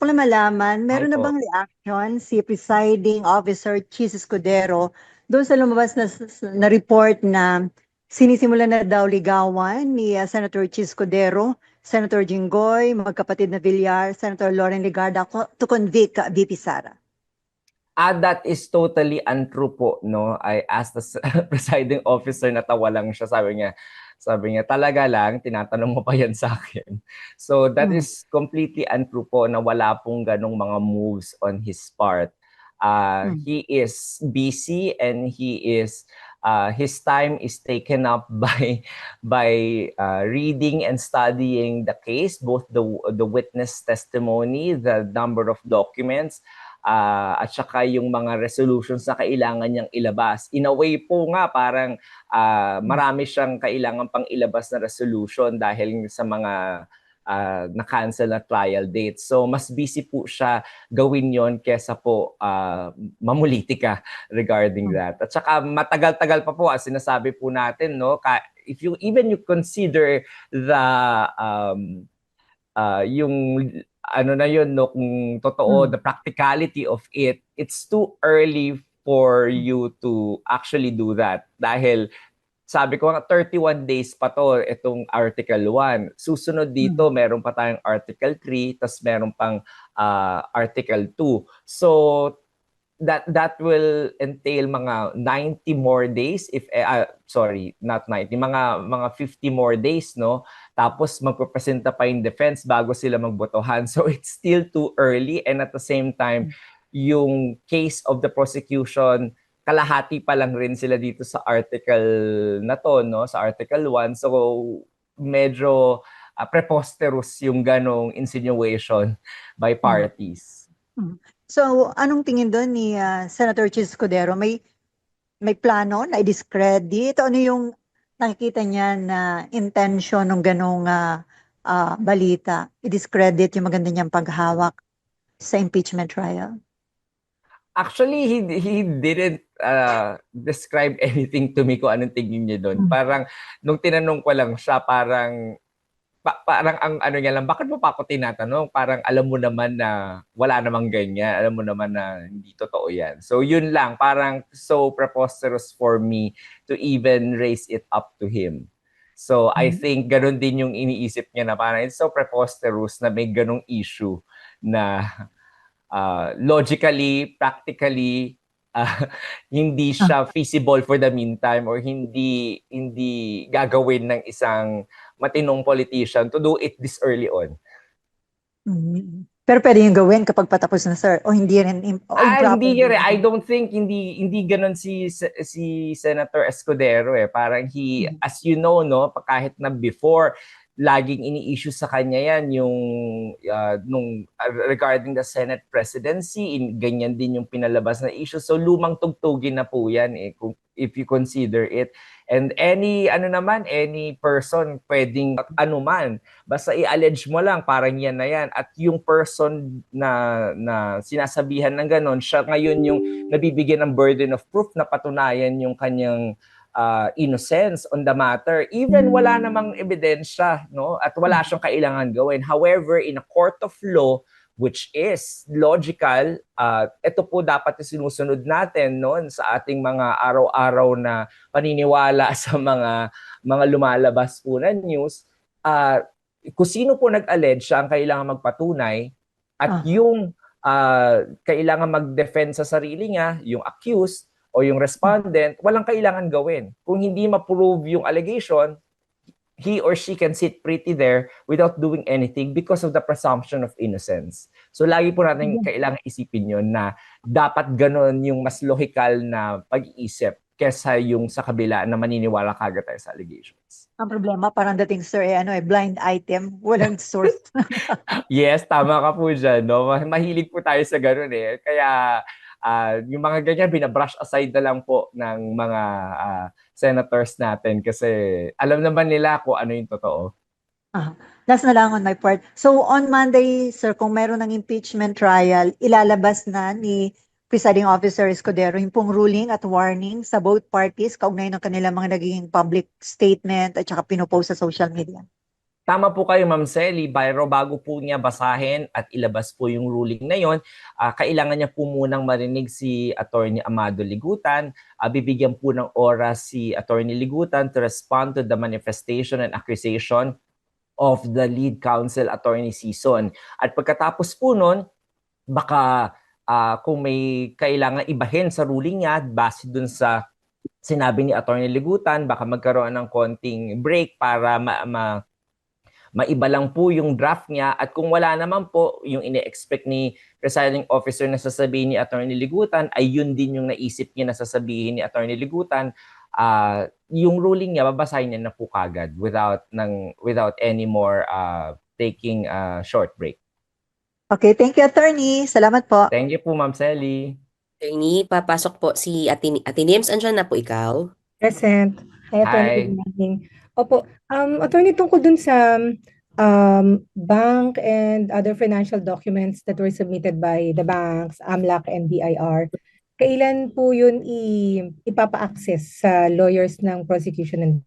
ko lang malaman, Hi meron na po. bang reaction si Presiding Officer Chis Escudero doon sa lumabas na report na sinisimulan na daw ligawan ni Senator Chis Escudero, Senator Jinggoy, magkapatid na Villar, Senator Lauren Legarda to convict VP Sara? That is totally untrue po, no? I asked the presiding officer, natawa lang siya. Sabi niya, talaga lang, tinatanong mo pa yan sa akin. So that Mm. is completely untrue po na wala pong ganong mga moves on his part. Mm. He is busy and his time is taken up by reading and studying the case, both the witness testimony, the number of documents, at saka yung mga resolutions na kailangan niyang ilabas. In a way po nga, parang marami siyang kailangan pang ilabas na resolution dahil sa mga na-cancel na trial dates. So, mas busy po siya gawin yon kesa po mamulitika regarding Mm. that. At saka matagal-tagal pa po, as sinasabi po natin, no? If you even you consider the yung ano na yun, no, kung totoo, Mm. the practicality of it, it's too early for you to actually do that. Dahil sabi ko nga, 31 days pa to, itong Article 1. Susunod Mm. dito, meron pa tayong Article 3, tas meron pang Article 2. So, that will entail mga 90 more days if sorry, not 90, mga 50 more days, no, tapos magpepresenta pa yung defense bago sila magbotohan. So it's still too early, and at the same time yung case of the prosecution, kalahati pa lang rin sila dito sa article na to, no, sa Article 1. So medyo preposterous yung ganong insinuation by Mm. parties. Mm. So, anong tingin doon ni Senator Chis Escudero? May plano na i-discredit? Ano yung nakikita niya na intention ng ganong balita? I-discredit yung maganda niyang paghawak sa impeachment trial? Actually, he didn't describe anything to me kung anong tingin niya doon. Mm. Parang nung tinanong ko lang siya, parang ang ano niya lang, bakit mo pa ako tinatanong? Parang alam mo naman na wala namang ganyan. Alam mo naman na hindi totoo yan. So yun lang, parang so preposterous for me to even raise it up to him. So I Mm. think ganun din yung iniisip niya na parang it's so preposterous na may ganung issue na logically, practically, uh, hindi Ah. siya feasible for the meantime, or hindi gagawin ng isang matinong politician to do it this early on. Mm. Pero pwede yung gawin kapag patapos na, sir, o hindi rin, o improper Hindi yun din. eh. I don't think hindi ganoon si Senator Escudero eh. Parang Mm. as you know, no, kahit na before, laging ini-issue sa kanya yan yung regarding the Senate presidency, ganyan din yung pinalabas na issue. So lumang tugtugin na po yan eh, if you consider it. And any person pwedeng anuman, basta i-allege mo lang, parang yan na yan. At yung person na sinasabihan ng ganon, siya ngayon yung nabibigyan ng burden of proof na patunayan yung kanyang innocence on the matter. Even wala namang ebidensya, no? At wala siyang kailangan gawin. However, in a court of law, which is logical, ito po dapat sinusunod natin, no, sa ating mga araw-araw na paniniwala sa mga lumalabas po na news. Kung sino po nag-allege, siya ang kailangan magpatunay, at Ah. yung kailangan mag-defend sa sarili niya, yung accused o yung respondent, walang kailangan gawin. Kung hindi ma-prove yung allegation, he or she can sit pretty there without doing anything because of the presumption of innocence. So lagi po natin kailangan isipin yun, na dapat ganon yung mas logical na pag-iisip kesa yung sa kabila na maniniwala kagad tayo sa allegations. Ang problema, parang dating, sir, blind item, walang source. Yes, tama ka po dyan, no? Mahilig po tayo sa ganun eh. Kaya yung mga ganyan, binabrush aside na lang po ng mga senators natin kasi alam naman nila kung ano yung totoo. Last na lang on my part. So on Monday, sir, kung meron ng impeachment trial, ilalabas na ni Presiding Officer Escudero yung pong ruling at warning sa both parties kaugnay ng kanilang mga naging public statement at saka pinopost sa social media. Tama po kayo, Ma'am Selly. Pero bago po niya basahin at ilabas po yung ruling na yon, kailangan niya po munang marinig si Attorney Amado Ligutan. Bibigyan po ng oras si Attorney Ligutan to respond to the manifestation and accusation of the lead counsel, Attorney Sison. At pagkatapos po nun, baka kung may kailangan ibahin sa ruling niya, base dun sa sinabi ni Attorney Ligutan, baka magkaroon ng konting break para maiba lang po yung draft niya, at kung wala naman po yung ine-expect ni presiding officer na sasabihin ni Attorney Ligutan, ay yun din yung naisip niya na sasabihin ni Attorney Ligutan, yung ruling niya babasahin niya na po kagad without any more taking a short break. Okay, thank you, attorney. Salamat po. Thank you po, Ma'am Selly. Attorney, papasok po si Ate Nims. Andiyan na po ikaw? Present. Hi, Attorney. Hi. Good morning. Opo, Attorney, tungkol dun sa bank and other financial documents that were submitted by the banks, AMLAC and BIR, kailan po yun ipapa-access sa lawyers ng prosecution and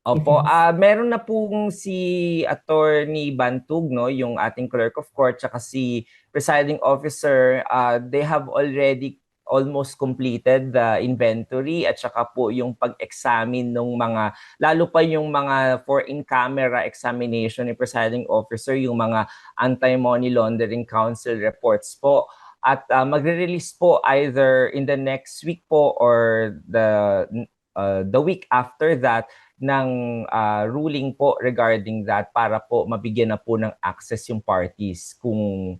Opo, defense? meron na pong si Attorney Bantug, no, yung ating clerk of court, tsaka si presiding officer, they have already almost completed the inventory at saka po yung pag-examine ng mga, lalo pa yung mga for in-camera examination ni presiding officer, yung mga anti-money laundering council reports po. At magre-release po either in the next week po or the week after that ng ruling po regarding that, para po mabigyan na po ng access yung parties kung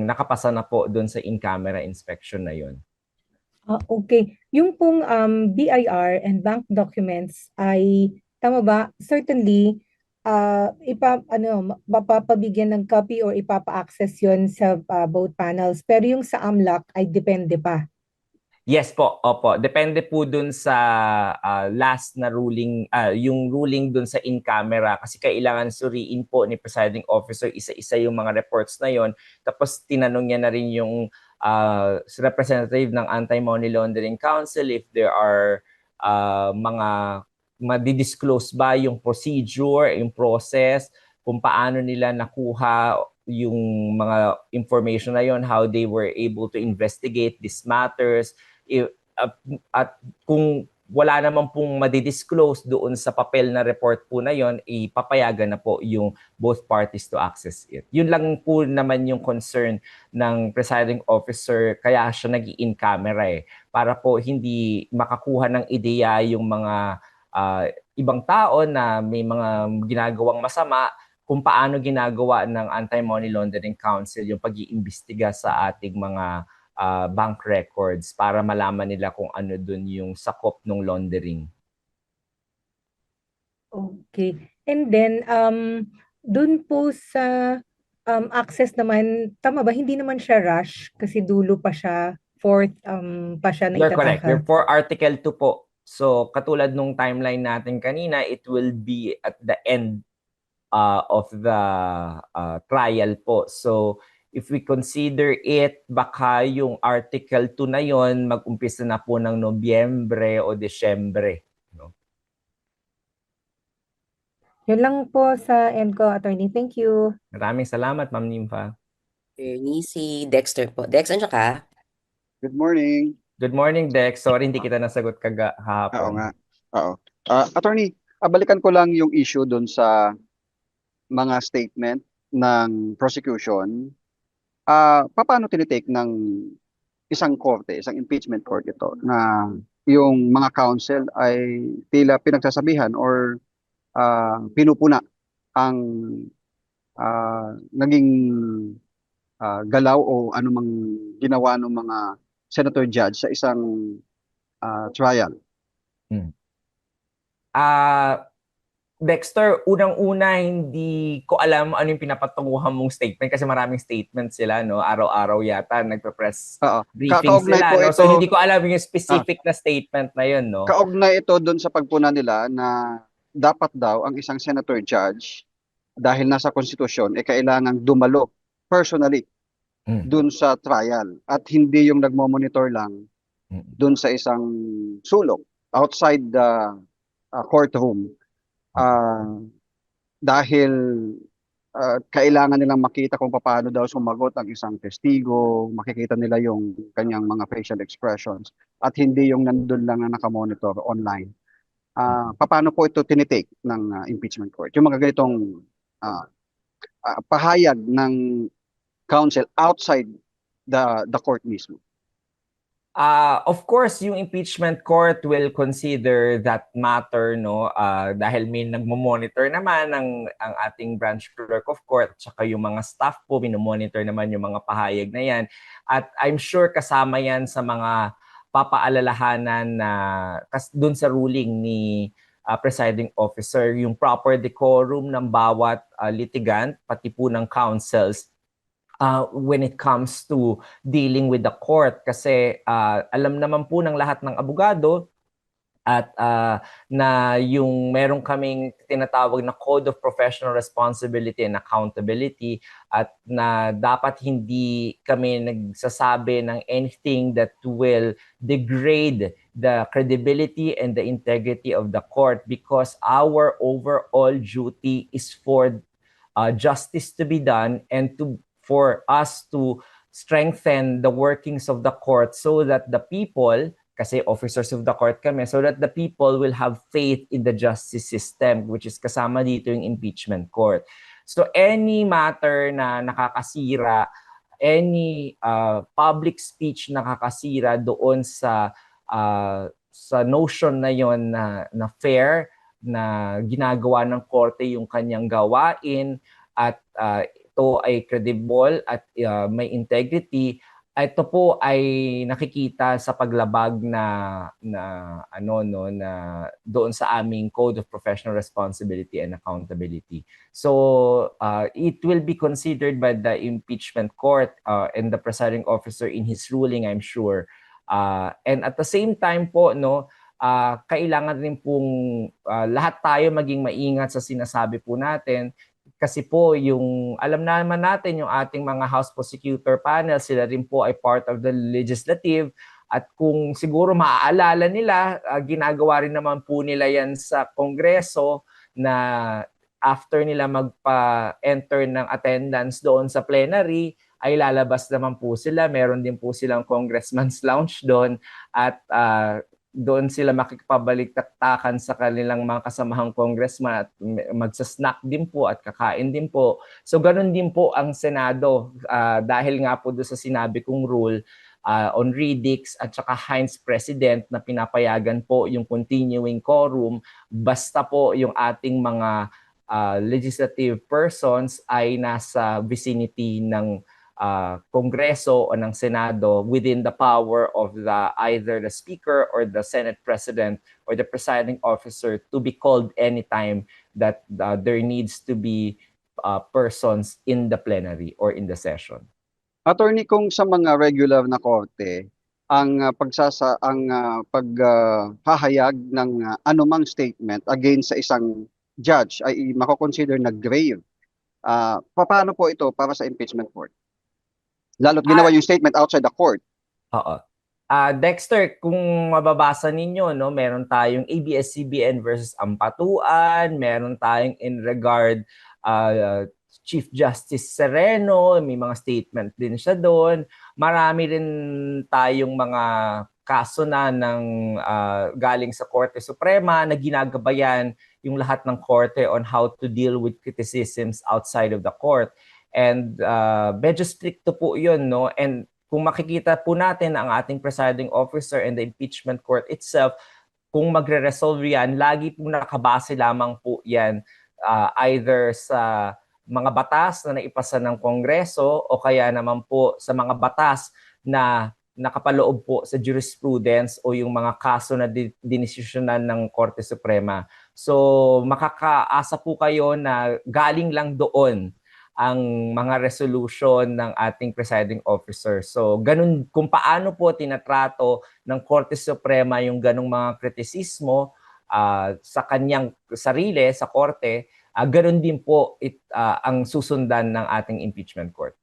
nakapasa na po doon sa in-camera inspection na yun. Okay. Yung pong BIR and bank documents ay, tama ba? Certainly, mapapabigyan ng copy or ipapa-access yun sa both panels. Pero yung sa AMLAC ay depende pa. Yes po, opo. Depende po dun sa last na ruling, yung ruling dun sa in-camera, kasi kailangan suriin po ni presiding officer isa-isa yung mga reports na yon. Tapos tinanong niya na rin yung representative ng Anti-Money Laundering Council if there are mga madi-disclose ba yung procedure, yung process, kung paano nila nakuha yung mga information na yon, how they were able to investigate these matters. At kung wala naman pong madidisclose doon sa papel na report po na yon, ipapayagan na po yung both parties to access it. Yun lang po naman yung concern ng presiding officer, kaya siya nag-in camera para po hindi makakuha ng ideya yung mga ibang tao na may mga ginagawang masama, kung paano ginagawa ng Anti-Money Laundering Council yung pag-iimbestiga sa ating mga bank records para malaman nila kung ano dun yung sakop ng laundering. Okay. And then, dun po sa access naman, tama ba? Hindi naman siya rush kasi dulo pa siya, fourth pa siya na You're correct. itataka. For Article 2 po. So, katulad nung timeline natin kanina, it will be at the end of the trial po. So, if we consider it, baka yung Article 2 na yon mag-umpisa na po ng Nobyembre o Desyembre. No? Yun lang po sa end ko, Attorney. Thank you. Maraming salamat, Ma'am Nympha. Attorney, si Dexter po. Dex, andiyan ka? Good morning. Good morning, Dex. Sorry, hindi kita nasagot Oo kahapon. nga. Oo. Attorney, balikan ko lang yung issue doon sa mga statement ng prosecution. Paano tinitake ng isang korte, isang impeachment court ito, na yung mga counsel ay tila pinagsasabihan or pinupuna ang naging galaw o anumang ginawa ng mga senator judge sa isang trial? Dexter, unang-una, hindi ko alam ano yung pinapatunguhan mong statement kasi maraming statement sila, no? Araw-araw yata nagpe-press briefing Kaugnay sila, po no? ito, So hindi ko alam yung specific na statement na yun, no? kaugnay ito doon sa pagpuna nila na dapat daw ang isang senator judge, dahil nasa konstitusyon, kailangang dumalo personally doon sa trial at hindi yung nagmo-monitor lang doon sa isang sulok outside the courtroom. dahil kailangan nilang makita kung paano daw sumagot ang isang testigo, makikita nila yung kanyang mga facial expressions at hindi yung nandun lang na nakamonitor online. Paano po ito tinitake ng impeachment court? Yung mga ganitong ah, pahayag ng counsel outside the court mismo. Of course, yung impeachment court will consider that matter, no? Dahil may nagmo-monitor naman ang ating branch clerk of court, tsaka yung mga staff po, minomonitor naman yung mga pahayag na yan. At I'm sure kasama yan sa mga papaalalahanan na dun sa ruling ni presiding officer, yung proper decorum ng bawat litigant, pati po ng counsels, when it comes to dealing with the court. Kasi alam naman po ng lahat ng abogado at na yung meron kaming tinatawag na Code of Professional Responsibility and Accountability at na dapat hindi kami nagsasabi ng anything that will degrade the credibility and the integrity of the court, because our overall duty is for justice to be done and for us to strengthen the workings of the court so that the people, kasi officers of the court kami, so that the people will have faith in the justice system, which is kasama dito yung impeachment court. So any matter na nakakasira, any public speech nakakasira doon sa notion na yon na fair, na ginagawa ng korte yung kanyang gawain at ito ay credible at may integrity, ito po ay nakikita sa paglabag na doon sa aming Code of Professional Responsibility and Accountability. So it will be considered by the impeachment court and the presiding officer in his ruling, I'm sure. And at the same time po, kailangan rin pong lahat tayo maging maingat sa sinasabi po natin. Kasi po, yung alam naman natin yung ating mga House Prosecutor Panel, sila rin po ay part of the legislative. At kung siguro maaalala nila, ginagawa rin naman po nila yan sa Kongreso na after nila magpa-enter ng attendance doon sa plenary, ay lalabas naman po sila. Meron din po silang Congressman's Lounge doon at doon sila makikipabalik-taktakan sa kanilang mga kasamahang congressman at magsasnack din po at kakain din po. So ganun din po ang Senado dahil nga po doon sa sinabi kong rule on Redix at saka Heinz President na pinapayagan po yung continuing quorum basta po yung ating mga legislative persons ay nasa vicinity ng Kongreso o ng Senado within the power of either the Speaker or the Senate President or the presiding officer to be called anytime that there needs to be persons in the plenary or in the session. Attorney, kung sa mga regular na korte, ang paghahayag ng anumang statement against sa isang judge ay mako-consider na grave. Paano po ito para sa impeachment court? Lalo't ginawa yung statement outside the court. Oo. Dexter, kung mababasa ninyo, meron tayong ABS-CBN versus Ampatuan, meron tayong in regard Chief Justice Sereno, may mga statement din siya doon. Marami rin tayong mga kaso na ng galing sa Korte Suprema na ginagabayan yung lahat ng korte on how to deal with criticisms outside of the court. And medyo stricto po yun, and kung makikita po natin ang ating presiding officer and the impeachment court itself, kung magre-resolve yan, lagi po nakabase lamang po yan either sa mga batas na naipasa ng Kongreso o kaya naman po sa mga batas na nakapaloob po sa jurisprudence o yung mga kaso na dinesisyonan ng Korte Suprema. So makakaasa po kayo na galing lang doon ang mga resolution ng ating presiding officer. So, ganun kung paano po tinatrato ng Korte Suprema yung ganung mga kritisismo sa kanyang sarili, sa korte, ganun din po ang susundan ng ating impeachment court.